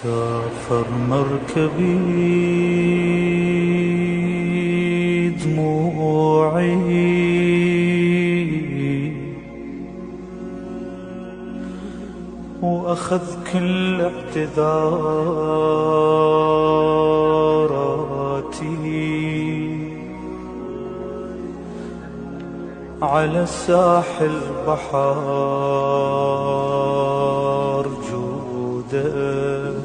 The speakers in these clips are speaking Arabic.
سافر مركبي دموعي وأخذ كل اعتذاراتي على ساحل بحر جودك.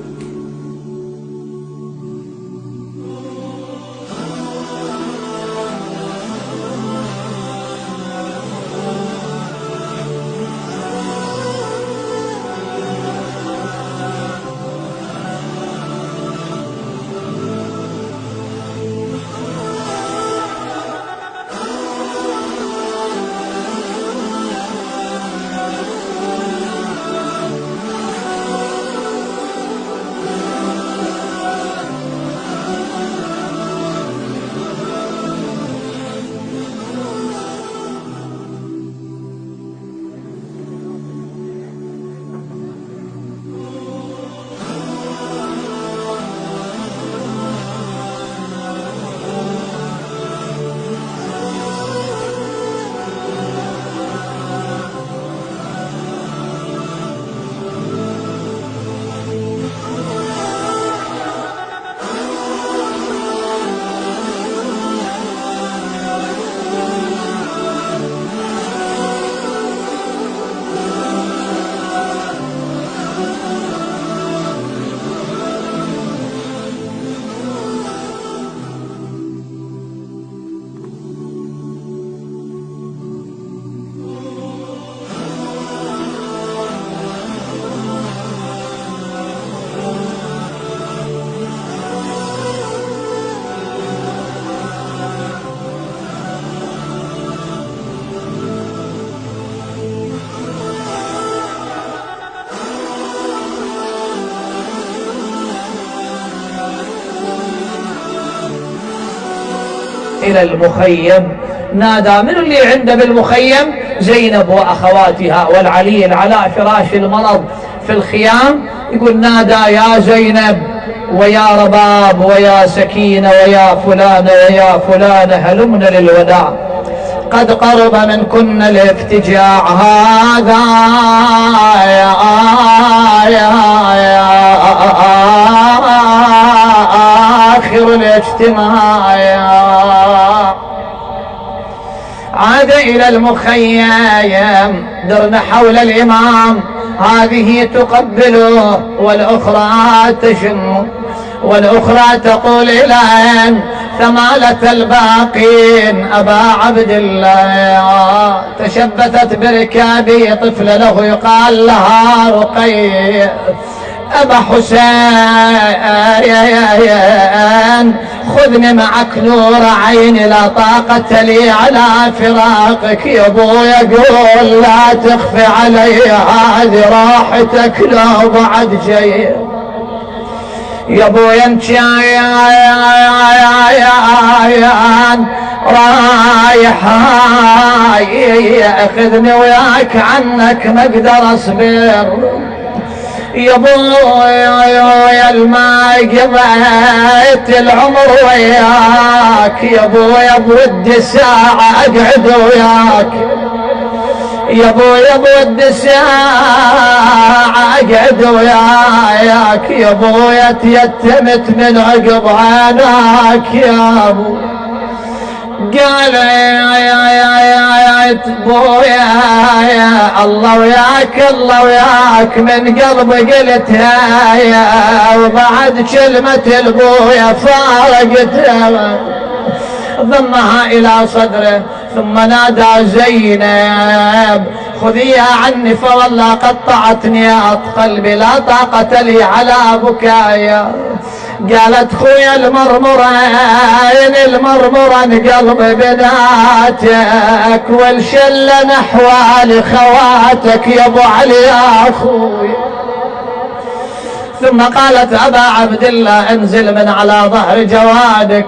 إلى المخيم. نادى من اللي عنده بالمخيم؟ زينب وأخواتها والعلي على فراش المرض في الخيام. يقول نادى يا زينب ويا رباب ويا سكينة ويا فلانة ويا فلانة هلمن للوداع، قد قرب منكن الافتجاع، هذا آخر الاجتماع. عاد إلى المخيم، درن حول الإمام، هذه تقبله والأخرى تشم والأخرى تقول الآن ثمالة الباقين أبا عبد الله. تشبثت بركابي طفل له يقال لها رقية، أبا حسين خذني معك نور عيني، لا طاقة لي على فراقك. يا ابو يقول لا تخفي علي هذه راحتك لو بعد جاي. يا ابو انت رايح اخذني وياك عنك ما اقدر اصبر. يا ابويا الماء قضيت العمر وياك، يا ابويا بودي ساعة اقعد وياك، يا ابويا بودي ساعة اقعد وياك، يا ابويا تيتمت من عقب عيناك يا ابو. قال يا بويا الله وياك الله وياك، من قلبي قلتها وبعد كلمة البويا فارقتها. ضمها إلى صدره ثم نادى زينب خذيها عني فوالله قطعتني قلبي، لا طاقة لي على بكايا. قالت خويا المرمرين المرمرين قلبي بناتك والشلة نحوالي خواتك يا ابو علي يا اخوي. ثم قالت ابا عبد الله انزل من على ظهر جوادك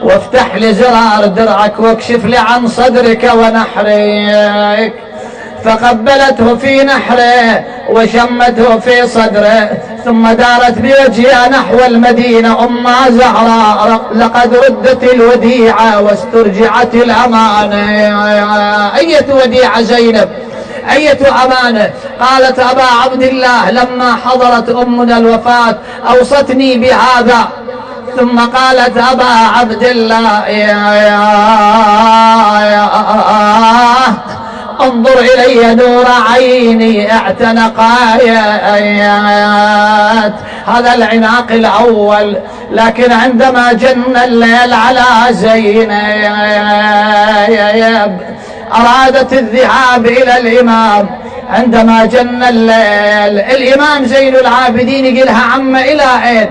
وافتح لي زرار درعك واكشف لي عن صدرك ونحرك. فقبلته في نحره وشمته في صدره، ثم دارت بوجهها نحو المدينة. أمها زهراء لقد ردت الوديعة واسترجعت الأمانة. أية وديعة زينب، أية أمانة؟ قالت أبا عبد الله لما حضرت أمنا الوفاة أوصتني بهذا. ثم قالت أبا عبد الله انظر إلي نور عيني اعتنقايات. هذا العناق الأول. لكن عندما جن الليل على زينب أرادت الذهاب إلى الإمام. عندما جن الليل الإمام زين العابدين يقولها عم إلى أين؟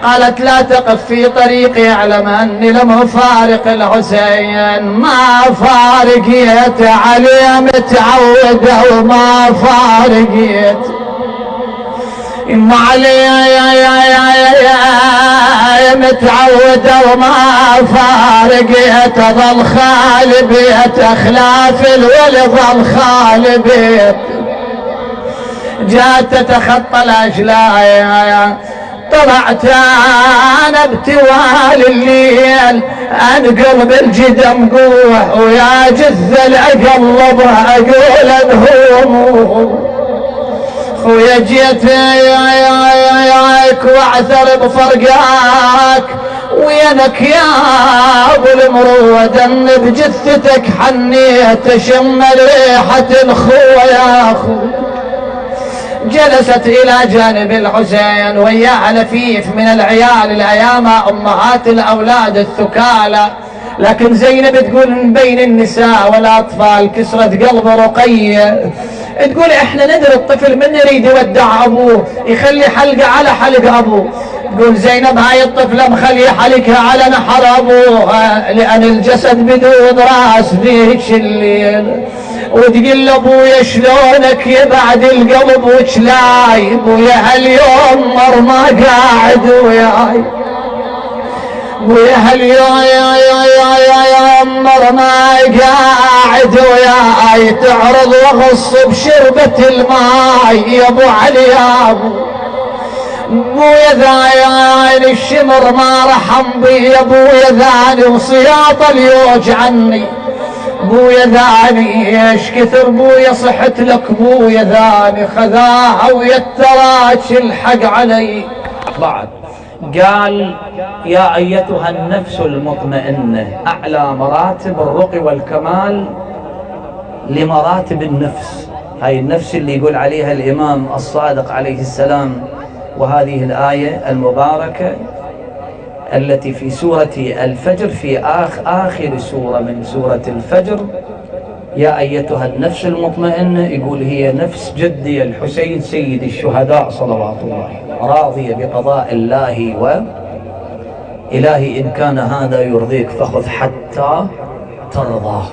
قالت لا تقف في طريقي، اعلم أني لم أفارق الحسين. ما فارقيت علي متعودة وما فارقيت إما علي متعودة وما فارقيت. ظل خالي بيت أخلاف الولد، ظل خالي بيت. جاءت تتخطى الأجلاء، طلعت انا بتوالي الليل انقلب الجدم قوح ويا جث الاقلب اقول انهم خويا جيت واعثر بفرقاك وينك يا ابو المرود ان بجثتك حنيت اشم ريحه خويا اخو. جلست إلى جانب الحسين وياها لفيف من العيال الأيامى أمهات الأولاد الثكالى. لكن زينب تقول من بين النساء والأطفال كسرة قلب رقية، تقول إحنا ندري الطفل من يريد يودع أبوه يخلي حلقة على حلق أبوه. تقول زينب هاي الطفلة مخلي حلقها على نحر أبوها لأن الجسد بدون رأس ذيك الليل. وتقول ابويا شلونك يا بعد القلب وشلاي؟ ابويا هاليوم مر ما قاعد وياي، ابويا هاليوم مر ما قاعد وياي. تعرض واغص بشربة الماي يا ابو علي يا ابويا ذاين الشمر ما رحم بي يا ابويا ذاني وصياط اليوج عني. بويا ذاني ايش كثر بويا صحت لك بويا ذاني خذاها ويتراش الحق علي. بعد قال يا ايتها النفس المطمئنة، اعلى مراتب الرقي والكمال لمراتب النفس. هاي النفس اللي يقول عليها الامام الصادق عليه السلام. وهذه الآية المباركة التي في سورة الفجر في آخر سورة من سورة الفجر، يا أيتها النفس المطمئنة، يقول هي نفس جدي الحسين سيد الشهداء صلوات الله، راضية بقضاء الله وإلهي إن كان هذا يرضيك فخذ حتى ترضى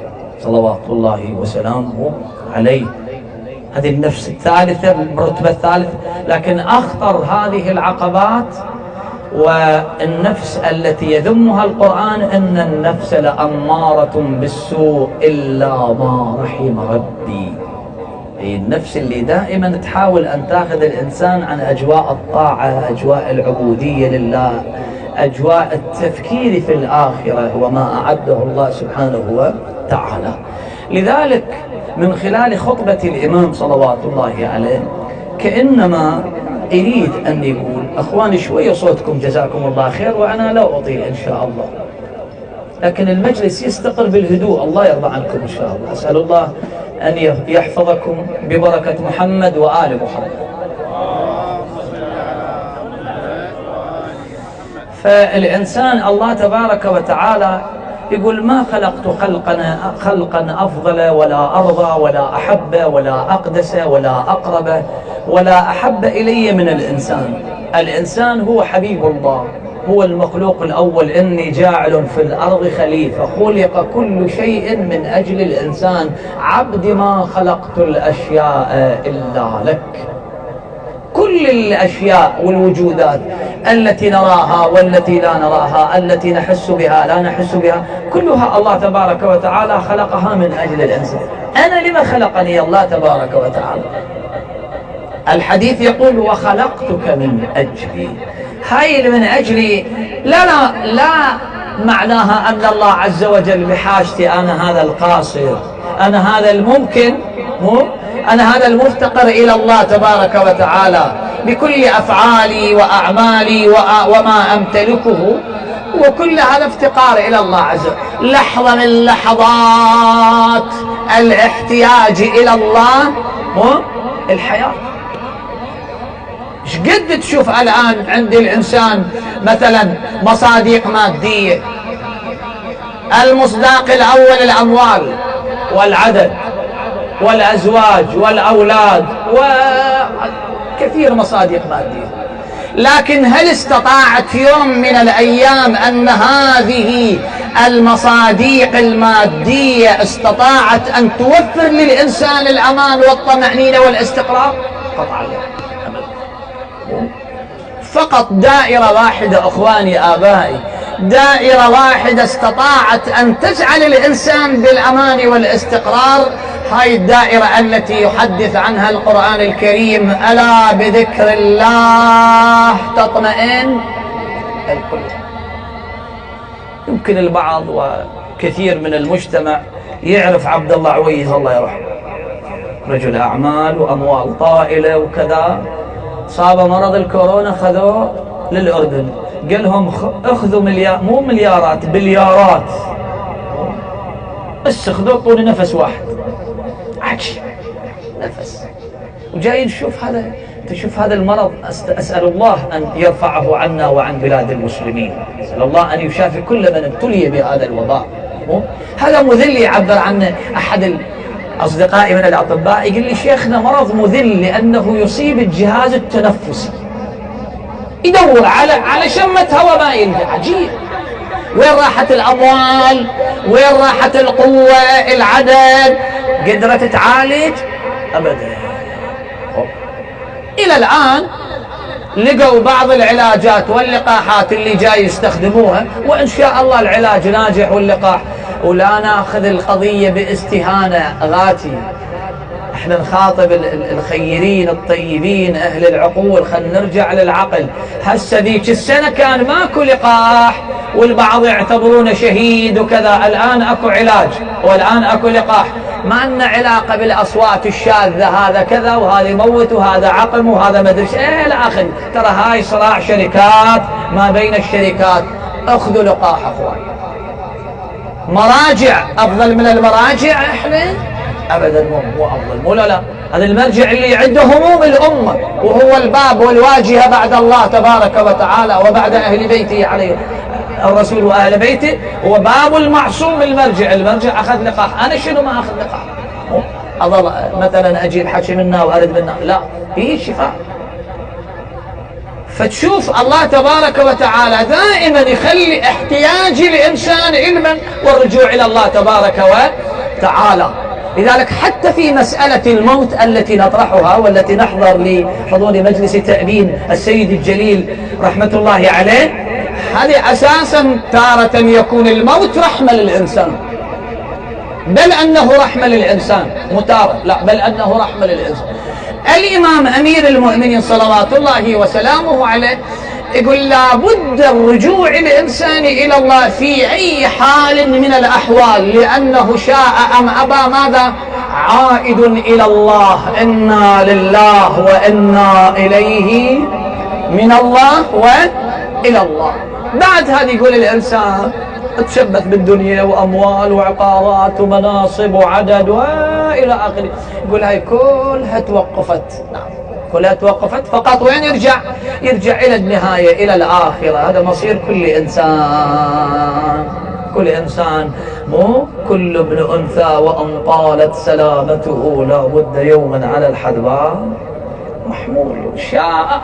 صلوات الله وسلامه عليه. هذه النفس الثالثة، المرتبة الثالثة. لكن أخطر هذه العقبات والنفس التي يذمها القرآن أن النفس لأمارة بالسوء إلا ما رحم ربي. هي النفس اللي دائما تحاول أن تأخذ الإنسان عن أجواء الطاعة، أجواء العبودية لله، أجواء التفكير في الآخرة وما أعده الله سبحانه وتعالى. لذلك من خلال خطبة الإمام صلوات الله عليه كأنما أريد أن يقول أخواني شوية صوتكم جزاكم الله خير، وأنا لا أطيل إن شاء الله، لكن المجلس يستقر بالهدوء، الله يرضى عنكم إن شاء الله. أسأل الله أن يحفظكم ببركة محمد وآل محمد. فالإنسان الله تبارك وتعالى يقول ما خلقت خلقا أفضل ولا أرضى ولا أحب ولا أقدس ولا أقرب ولا أحب إلي من الإنسان. الإنسان هو حبيب الله، هو المخلوق الأول. إني جاعل في الأرض خليفة، خلق كل شيء من أجل الإنسان. عبد ما خلقت الأشياء إلا لك. كل الأشياء والوجودات التي نراها والتي لا نراها، التي نحس بها لا نحس بها، كلها الله تبارك وتعالى خلقها من أجل الإنسان. أنا لما خلقني الله تبارك وتعالى؟ الحديث يقول وخلقتك من أجلي. هاي من أجلي لا معناها أن الله عز وجل بحاجتي، أنا هذا القاصر، أنا هذا الممكن، أنا هذا المفتقر إلى الله تبارك وتعالى بكل أفعالي وأعمالي وما أمتلكه، وكل هذا افتقار إلى الله عز وجل. لحظة من لحظات الاحتياج إلى الله الحياة. ايش قد تشوف الآن عند الإنسان مثلا مصادق مادية؟ المصداق الأول الأموال والعدد والأزواج والأولاد وكثير مصادق مادية، لكن هل استطاعت يوم من الأيام أن هذه المصادق المادية استطاعت أن توفر للإنسان الأمان والطمأنينة والاستقرار؟ قطعا لا. فقط دائرة واحدة أخواني آبائي، دائرة واحدة استطاعت أن تجعل الإنسان بالأمان والاستقرار، هاي الدائرة التي يحدث عنها القرآن الكريم: ألا بذكر الله تطمئن القلوب. يمكن البعض وكثير من المجتمع يعرف عبد الله عويز الله يرحمه، رجل أعمال وأموال طائلة وكذا، صاب مرض الكورونا خذوه للأردن، قال لهم اخذوا مو مليارات، بليارات، بس خذوا طول نفس واحد. عجيب نفس. وجاي تشوف هذا المرض. أسأل الله أن يرفعه عنا وعن بلاد المسلمين، أسأل الله أن يشافي كل من ابتلي بهذا الوباء. هذا مذل. يعبر عنه أحد أصدقائي من الأطباء، يقول لي شيخنا مرض مذل لأنه يصيب الجهاز التنفسي، يدور على شمة هواء ما يلقى. عجيب. وين راحت الأموال؟ وين راحت القوة؟ العدد قدرت تعالج؟ أبدا. إلى الآن لقوا بعض العلاجات واللقاحات اللي جاي يستخدموها، وإن شاء الله العلاج ناجح واللقاح. ولا ناخذ القضية باستهانة غاتي، احنا نخاطب الخيرين الطيبين أهل العقول، خلينا نرجع للعقل. هسه ذيك السنة كان ماكو لقاح والبعض يعتبرونه شهيد وكذا، الآن اكو علاج والآن اكو لقاح. ما لنا علاقة بالأصوات الشاذة، هذا كذا وهذا يموت وهذا عقم وهذا ما ادري ايه لا اخذ. ترى هاي صراع شركات ما بين الشركات. اخذوا لقاح اخوان. مراجع افضل من المراجع احنا؟ ابدا مو افضل، مو لا. هذا المرجع اللي عنده هموم الامه، وهو الباب والواجهه بعد الله تبارك وتعالى وبعد اهل بيته عليه الرسول واهل بيته، هو باب المعصوم. المرجع اخذ لقاح. انا شنو ما اخذ لقاح؟ اظل مثلا اجيب حكي منا وارد منا؟ لا، فيه شفاء. فتشوف الله تبارك وتعالى دائما يخلي احتياج الإنسان علما والرجوع إلى الله تبارك وتعالى. لذلك حتى في مسألة الموت التي نطرحها والتي نحضر لحضور مجلس تأبين السيد الجليل رحمة الله عليه، هذه أساسا تارة يكون الموت رحمة للإنسان، بل أنه رحمة للإنسان، متارة لا بل أنه رحمة للإنسان. الإمام أمير المؤمنين صلوات الله وسلامه عليه يقول لا بد الرجوع الإنسان إلى الله في أي حال من الأحوال، لأنه شاء أم أبى ماذا؟ عائد إلى الله. إنا لله وإنا إليه من الله وإلى الله. بعد هذا يقول الإنسان تشبث بالدنيا وأموال وعقارات ومناصب وعدد وإلى آخره، يقول هاي كلها توقفت. نعم كلها توقفت، فقط وين يرجع إلى النهاية، إلى الآخرة. هذا مصير كل إنسان. مو كل ابن أنثى وأن طالت سلامته لا بد يوما على الحدباء محمول. شاء